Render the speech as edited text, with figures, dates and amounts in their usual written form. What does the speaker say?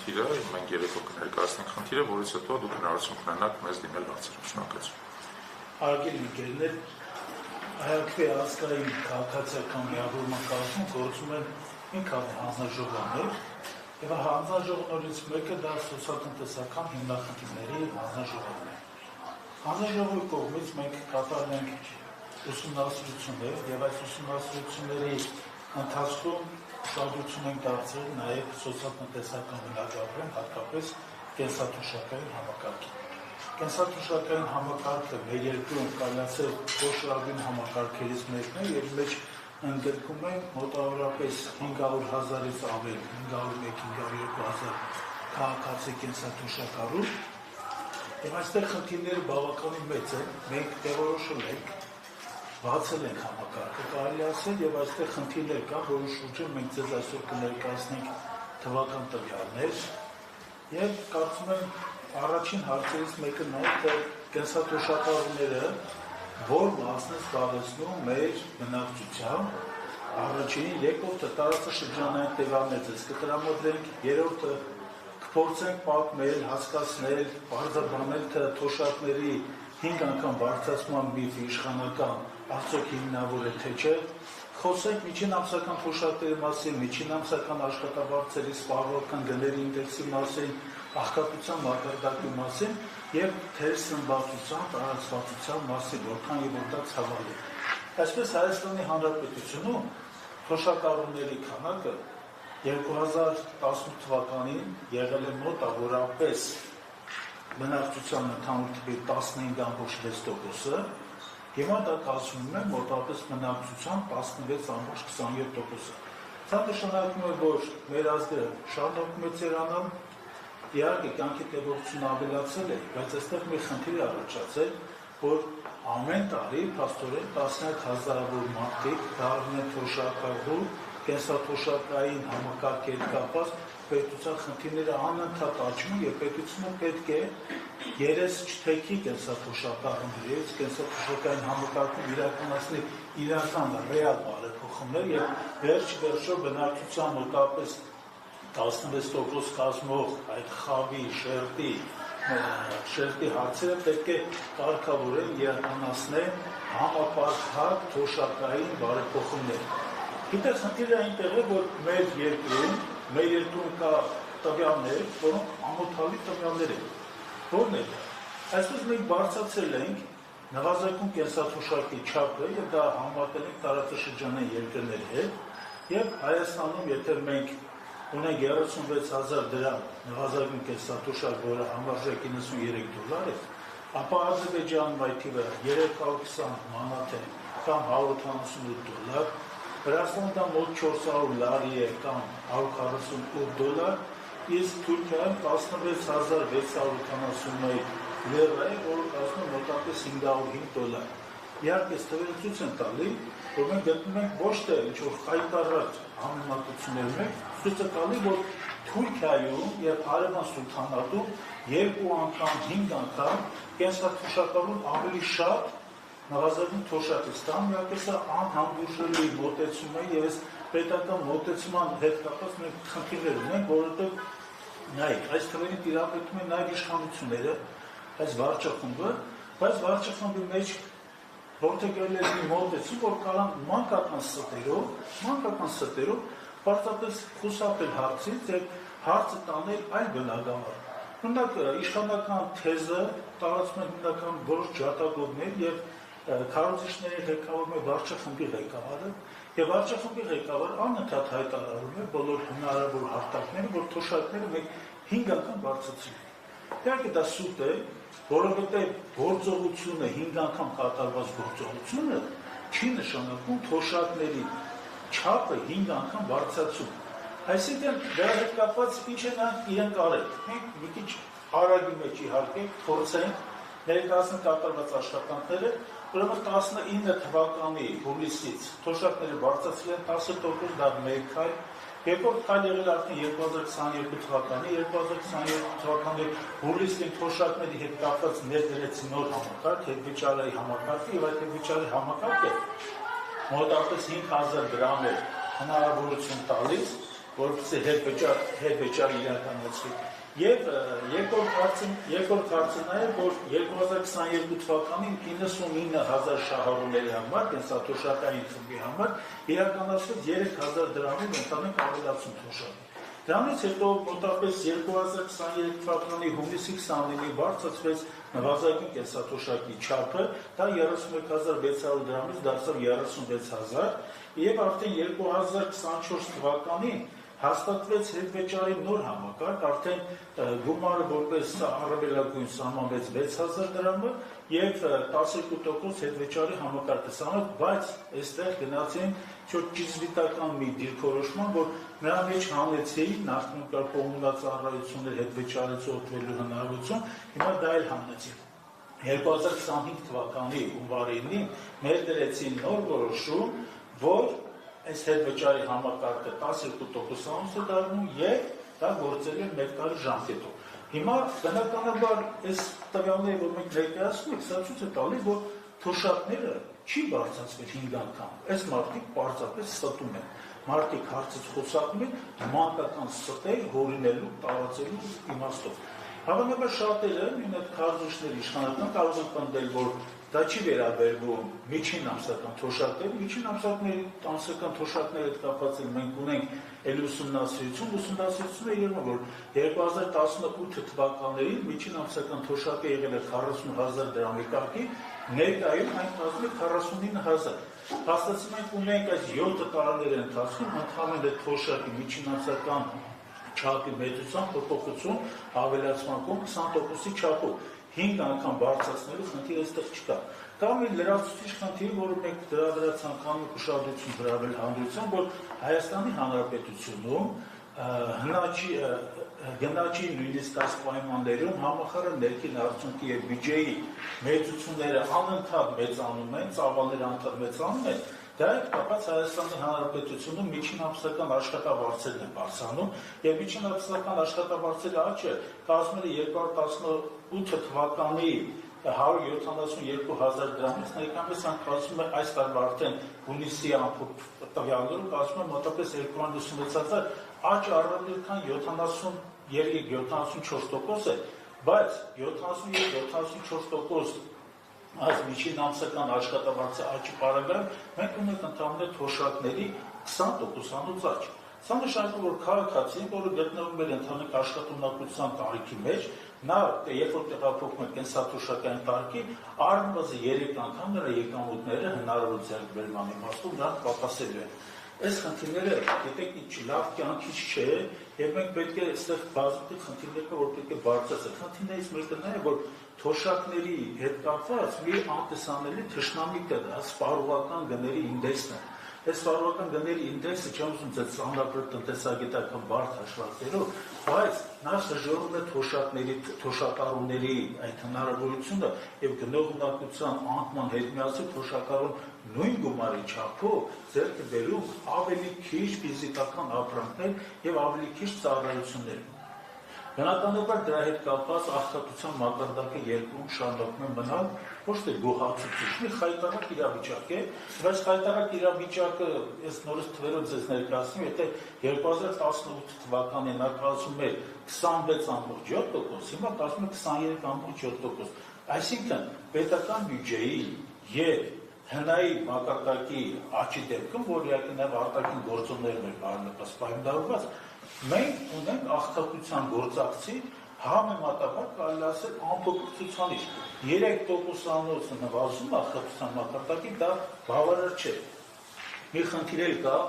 խնդիրը, մենք երեկո կներկայացնենք խնդիրը, որից հետո դուք հնարավորություն կունենաք մեզ դիմել հարցերով։ Շնորհակալություն։ Հարգելի ընկերներ, հայաքվի ազգային քաղաքացիական միավորման կազմում գործում են մի քանի հանձնաժողովներ, եւ հանձնաժողովներից մեկը դա սոցիալ-տնտեսական հիմնախնդիրների հանձնաժողովն է։ Հանձնաժողովի կողմից մենք կատարում ենք ուսումնասիրություններ եւ այս ուսումնասիրությունների ընթացքում ուշադրություն ենք դարձրել նաեւ սոցիալ-տնտեսական բնագավառին, հատկապես կենսաթոշակային համակարգին։ Կենսաթոշակային համակարգը մեր երկրում կարելի փոշարագույն համակարգերից մեկն է եւ մեջ ընդգրկում են մոտավորապես 500,000-ից ավել, 501-502,000 քաղաքացի կենսաթոշակառու եւ այստեղ խնդիրները բավականին մեծ են, մենք տեղորոշել ենք, բացել ենք համակարգը, կարելի ասել եւ այստեղ խնդիրներ կան, որի շուրջ մենք ձեզ այսօր կներկայացնենք թվական տվյալներ եւ կարծում եմ առաջին հարցերից մեկը նա է, թե կենսաթոշակառուները որ մասն է զբաղեցնում մեր բնակչության, առաջին, երկրորդը տարածաշրջանային տվյալներ ձեզ կտրամադրենք, երրորդը կփորձենք պատմել, հասկացնել, բարձրաբանել, թե թոշակների 5 անգամ բարձրացման միֆը իշխանական արդյոք հիմնավոր է թե չէ, խոսենք միջին ամսական թոշակների մասին, միջին ամսական աշխատավարձերի սպառողական գների ինդեքսի մասին, աղքատության մակարդակի մասին եւ թերսնբացության, տարածվածության մասին, որքան եւ որտեղ ցավալի։ Այսպես Հայաստանի Հանրապետությունում թոշակառուների քանակը 2018 թվականին եղել է մոտավորապես բնակչության ընդհանուր թվի 15.6%-ը, հիմա դա կազմում է մոտավորապես բնակչության 16.27%-ը։ Սա նշանակում է, որ մեր ազգը շարունակում է ծերանալ, իհարկե կյանքի տևողությունը ավելացել է, բայց այստեղ մի խնդիր է առաջացել, որ ամեն տարի փաստորեն 10,000 մարդիկ դառնում են թոշակառու, կենսաթոշակային համակարգերի կապված պետության խնդիրները անընդհատ աճում են եւ պետությունը պետք է երես չթեքի կենսաթոշակառուներից կենսաթոշակային համակարգում իրականացնի իրական ռեալ բարեփոխումներ եւ վերջ-վերջո բնակչության մոտավորապես 16% կազմող այդ խավի, շերտի հարցերը պետք է կարգավորեն եւ անասնեն համապարփակ թոշակային բարեփոխումներ։ Գիտես, խնդիրը այնտեղ է, որ մեր երկրում կա տվյալներ, որոնք ամոթալի տվյալներ են։ Որն է դա։ Այսպես մենք բարձրացրել ենք նվազագույն կենսաթոշակի չափը եւ դա համատել ենք տարածաշրջանային երկրների հետ եւ Հայաստանում, եթե մենք ունենք 36,000 դրամ նվազագույն կենսաթոշակ, որը համարժեք $93 է, ապա Ադրբեջանում այդ թիվը 320 մանաթ է կամ $188, Վրաստանում դա մոտ 400 լարի է կամ $148, իսկ Թուրքիայում 16,681 լերա է, որը կազմում է մոտավորապես $505։ Իհարկե, թվերը ցույց են տալի, որ մենք գտնում ենք ոչ թե ինչ-որ խայտառակ համեմատություններ մենք, ցույց է տալի, որ Թուրքիայում եւ Արևան Սուլթանատում 2 անգամ, 5 անգամ կենսաթոշակառուն ավելի շատ նվազագույն թոշակ է ստանում, իհարկե սա անհանդուրժելի մոտեցում է եւ այս պետական մոտեցման հետ կապված մենք խնդիրներ ունենք, որովհետեւ նայեք, այս թվերին տիրապետում են նաեւ իշխանությունները, այս վարչախումբը, բայց վարչախմբի մեջ որդեգրել է մի մոտեցում, որ կարան մանկական ստերով պարզապես խուսափել հարցից եւ հարցը տանել այլ բնագավառ։ Օրինակ, իշխանական թեզը տարածում է հիմնական որոշ ջատագովներ եւ քարոզիչների ղեկավարում է վարչախմբի ղեկավարը եւ վարչախմբի ղեկավարը անընդհատ հայտարարում է բոլոր հնարավոր հարթակները, որ թոշակները մենք 5 անգամ բարձրացրել ենք։ Իհարկե դա սուտ է, որովհետեւ գործողությունը 5 անգամ կատարված գործողությունը չի նշանակում թոշակների չափը 5 անգամ բարձրացում։ Այսինքն դրա հետ կապված ինչ են իրենք արել։ Մենք մի քիչ արագի մեջ իհարկե փորձենք ներկայացնել կատարված աշխատանքները, ուրեմն 19 թվականի հուլիսից թոշակները բարձրացրել են 10%, դա մեկ քայլ, երկրորդ քայլը եղել արդեն 2022 թվականի, 2022 թվականի հուլիսին թոշակների հետ կապված ներդրեցին նոր համակարգ, հետվճարի համակարգը, եւ այդ հետվճարի համակարգը մոտավորապես 5,000 դրամ է հնարավորություն տալիս որպեսզի հետվեճար իրականացվի։ Եվ երկրորդ հարցը նա է, որ 2022 թվականին 99,000 շահառուների համար, կենսաթոշակային խմբի համար իրականացվեց 3,000 դրամի ընտանիք ավելացում թոշակի։ Դրանից հետո մոտավորապես 2023 թվականի հունիսի 29-ին բարձրացվեց նվազագույն կենսաթոշակի չափը, դա 31,600 դրամից դարձավ 36,000, եւ արդեն 2024 թվականին հաստատվեց հետվեճարի նոր համակարգ, արդեն գումարը որպես առավելագույն սահմանվեց 6,000 դրամը եւ 12% հետվեճարի համակարգը սահմանվեց, բայց այստեղ գնացին ճիզվիտական մի դիրքորոշման, որ նրա մեջ հանեցին նախնական կողմնական ծառայություններ հետվեճարից օգտվելու հնարավորություն, հիմա դա էլ հանեցին։ 2025 թվականի հունվարին մեր դրեցին նոր որոշում, որ այս հետվեճարի համակարգը 12% է դառնում եւ դա գործել է մեկ տարի ժամկետով։ Հիմա բնականաբար այս տվյալները, որ մենք ներկայացնում ենք, սա ցույց է տալիս, որ թոշակները չի բարձրացվել 5 անգամ։ Այս մարդիկ պարզապես ստում են։ Մարդիկ հարցից խոսակում են մանկական ստեր հորինելու, տարածելու իմաստով։ Հավանաբար շատերը նույն այդ քարտուշների իշխանական կարող են պնդել, որ դա չի վերաբերվում միջին ամսական թոշակների, միջին ամսական թոշակների հետ կապված մենք ունենք էլ ուսումնասիրությունը եղել, որ 2018 թվականներին միջին ամսական թոշակը եղել է 40,000 դրամի կարգի, ներկայում այն կազմում է 49,000։ Հաստատում ենք ունենք այս 7 տարիների ընթացքում ընդհանուր թոշակի միջին ամսական չափի մեծության փոփոխություն ավելացման կողմ 20%-ի չափով 5 անգամ բարձրացնելու խնդիր այստեղ չկա։ Կամ էլ լրացուցիչ խնդիր, որը մենք դրա վրա ցանկանում ենք ուշադրություն հրավիրել հանրության, որ Հայաստանի Հանրապետությունում գնաճի նույնիսկ այս պայմաններում համախառն ներքին արդյունքի եւ բյուջեի մեծությունները անընդհատ մեծանում են, ծավալները անընդհատ մեծանում են, դա կապված Հայաստանի Հանրապետությունում միջին ամսական աշխատավարձերն են բարձրանում եւ միջին ամսական աշխատավարձերի աճը կազմել է 2018 թվականի 172,000 դրամից, ներկայումս կազմում է այս տարվա արդեն հունիսի ամփոփ տվյալներում կազմում է մոտավորապես 256,000, աճ առավել քան 73-74% է, բայց 73-74% այս միջին ամսական աշխատավարձի աճի պարագայում մենք ունենք ընդհանուր թոշակների 20%-անոց աճ։ Սա նշանակում որ քաղաքացին, որը գտնվում է ընդհանուր աշխատունակության տարիքի մեջ, նա երբ որ տեղափոխվում է կենսաթոշակային տարիքի, առնվազն 3 անգամ նրա եկամուտները հնարավոր ձեռքբերման իմաստով նրանք պակասելու են։ Այս խնդիրները, գիտեք, ինչ լավ կյանքից չէ, եւ մենք պետք է այստեղ բազմաթիվ խնդիրներ կա, որ պետք է բարձրացնել։ Խնդիրներից մեկը նա է, որ թոշակների հետ կապված մի անտեսանելի թշնամի կա, դա սպառողական գների ինդեքսն է։ Այս սպառողական գների ինդեքսը չեմ ուզում ձեզ ծանրաբեռ տնտեսագիտական բարդ հաշվարկներով, բայց նա շրջորում է թոշակառուների այդ հնարավորությունը եւ գնողունակության անկման հետ միասին թոշակառուն նույն գումարի չափով ձեռք է բերում ավելի քիչ ֆիզիկական ապրանքներ եւ ավելի քիչ ծառայություններ։ Բնականաբար դրա հետ կապված աղքատության մակարդակը երկրում շարունակում է մնալ ոչ թե գոհացուցիչ, մի խայտարակ իրավիճակ է, բայց խայտարակ իրավիճակը ես նորից թվերով ձեզ ներկայացնում, եթե 2018 թվականին նա կազմում էր 26,7%, հիմա կազմում է 23,7%։ Այսինքն պետական բյուջեի եւ հնայի մակարդակի աճի դեպքում, որ իհարկե նաև արտաքին գործոններն են բարենպաստ պայմանավորված, մենք ունենք աղքատության գործակցի համեմատաբար կարելի ասել ամփոփ ցուցանիշ 3%-անոց նվազում աղքատության մակարդակի դա բավարար չէ։ Մի խնդիր էլ կա